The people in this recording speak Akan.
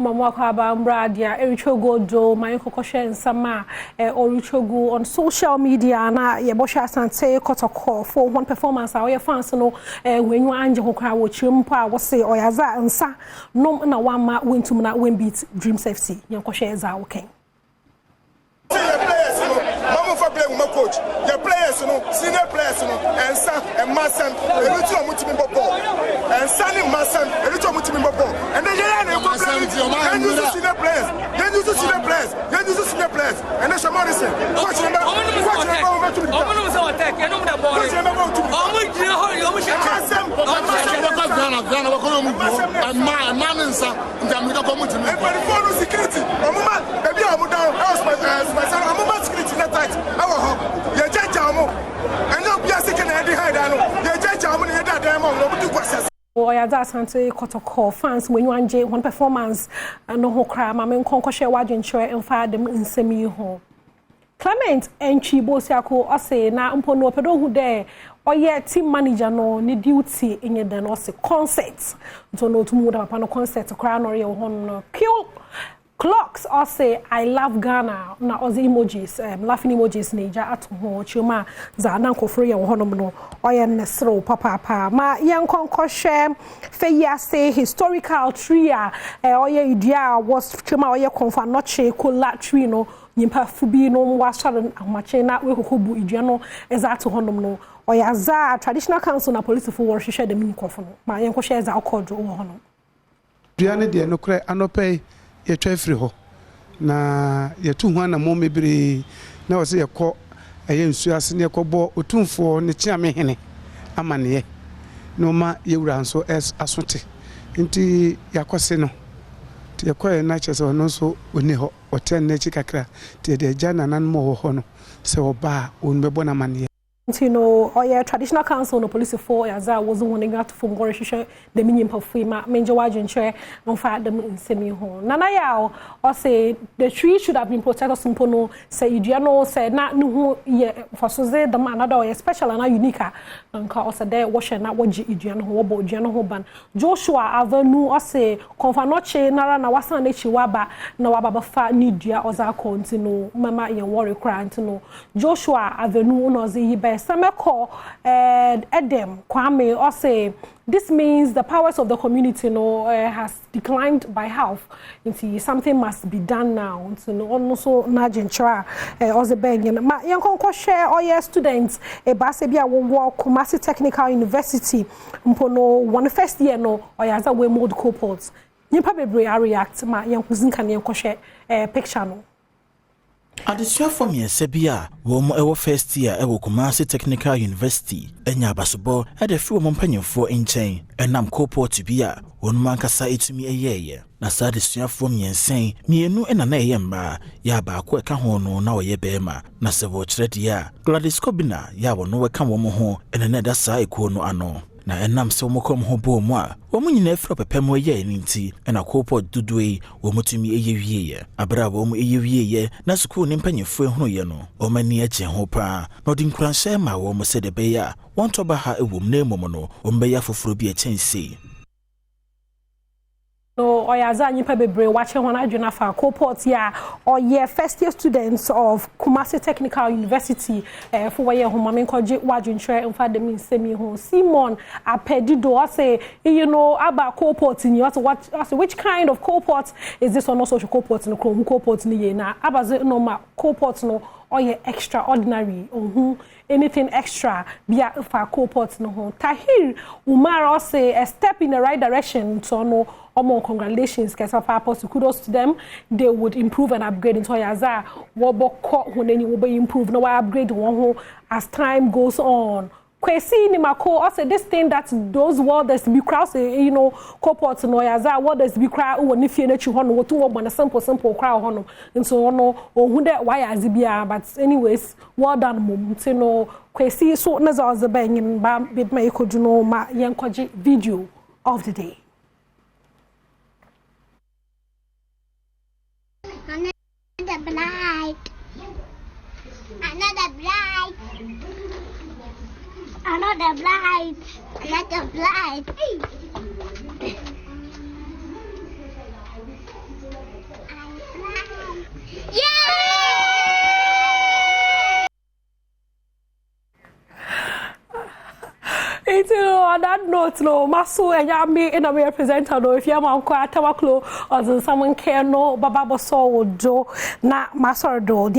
Mama Kwaba Mbradia, De3 3 Guo, my Kokoshe and Sama, De3 3 Guo on social media, na Yabosha Sante Kotoko for one performance. Our fans know when you Angel Hokra, which you was say, or Yaza and Sa, no, na one ma win to na win beat Dream Safety. Yankoshe is our king. Coach, the players, senior players, and son and Masson, and Richard Mutimbo ball, and Sunny Masson, and Richard Mutimbo ball, and then you see the players, then you see the players, then you see the players, and then Morrison. Watch number Oyaza Sante Kotoko fans when you anje one performance no ho kra ma men konkoshe wadwenchwe emfa dem nsemi ho Clement Entry Bosiako ose na mpo no pedo hu de oye team manager no ni duty enye den ose concert so no tumu da papa no concert kra no re ho no Clocks or say I love Ghana na ozi emojis laughing emojis neja atuho chuma za nanko free wo honom no oye nesro papa ma yankonko share feyase historical tree oye idea was chuma oye konfa noche kola tree no nyimpa fubi no wasare amache na we kokobu idua no eza to honom no oya za traditional council na police for worship the mini konfo no ma yanko share za okodo wo honom duane de no kre anope ye twafiri ho na ye tu ho na mo mebere na wo se ye kɔ eye nsu ase ne kɔbɔ otumfo ne chiame hene amane no ma ye wura nso asote nti yakɔse no ti ye kɔ na kyese no so oni ho oten na chi kakra ti de gya nanan mo ho no se oba on bebo na mane you know, or traditional council no police for Yaza wasn't wanting to from Gorisha, the minion perfumer, Major Wagen chair, and fired them in semi home. Nana Yao, or say the tree should have been protected. Simpono, say Idiano said, not no, for Suze, the man, another special and unique, and cause a day washing not what Idiano Hobo, Giano Hoban, Joshua Avenue, or say, Confanoche, Nara, Nawasan, Chiwaba, Nawaba Fat Nidia, or Zakon, to know, Mama in Warrior crying to know, Joshua Avenue, no, the best. Sameko Adom Kwame or say this means the powers of the community has declined by half. Something must be done now. Also Najinchra or the Benyan. Ma yankonko share all your students a Basebia wo Kumasi Technical University mpono one first year no or yaza we mode cohorts. Nipa bebre react ma yankuzin kan yanko share picture no. Adesua from Yesebia, wom ewo first year ewo Kumasi Technical University, enya basobo e de fi wom mpanyemfo enchen, enam kopo tibia, wonuma nkasa etumi eyeye. Na sa adesua from yensen, mienu ena na eyemba, ya ba ko eka ho no na oye bema, na se wo kire dia, Gladys Kobina ya wono weka wom ho, ena na da sa ekuo no ano. Na enam se womokom ho bo mu a womu nyina afro pepem ye nti ena kopo dudui womutumi eye wieye abra womu eye wieye na sukuu ne mpanyefo ehunu ye no omani ache ho pa na odi nkuranhye ma womu se de beya wonto ba ha ewom na emom no ombeya foforo bi echense no oyaza nyipa bebre wache hona adwena fa cohort ya or first year students of Kumasi Technical University for waye homa menkoje wadwunhwe mfa dem nsemi ho Simon apedido say aba cohort ni what which kind of cohort is this on social cohort no cohort ni ye na abaze normal cohort no or extraordinary anything extra bia for cohort no ho Tahir Umar say a step in the right direction so no more congratulations kesa purpose kudos to them they would improve and upgrade into Yaza woboko huneni wobe improve no upgrade one as time goes on kwesi ni mako also this thing that those worlders be crowd corporate no Yaza worlders be crowd woni fie na chi hono wotu wo na simple crowd hono nso no ohun de why azibia but anyways well done mum kwesi so na za ozeba nyim ba bit ma ikoduno ma yenkoje video of the day. Another bright. Another bright. Another bright. Another bright. on that note, no, Masu and Yami in a representative. If you are quite a or someone care no, Baba so do na Masardo.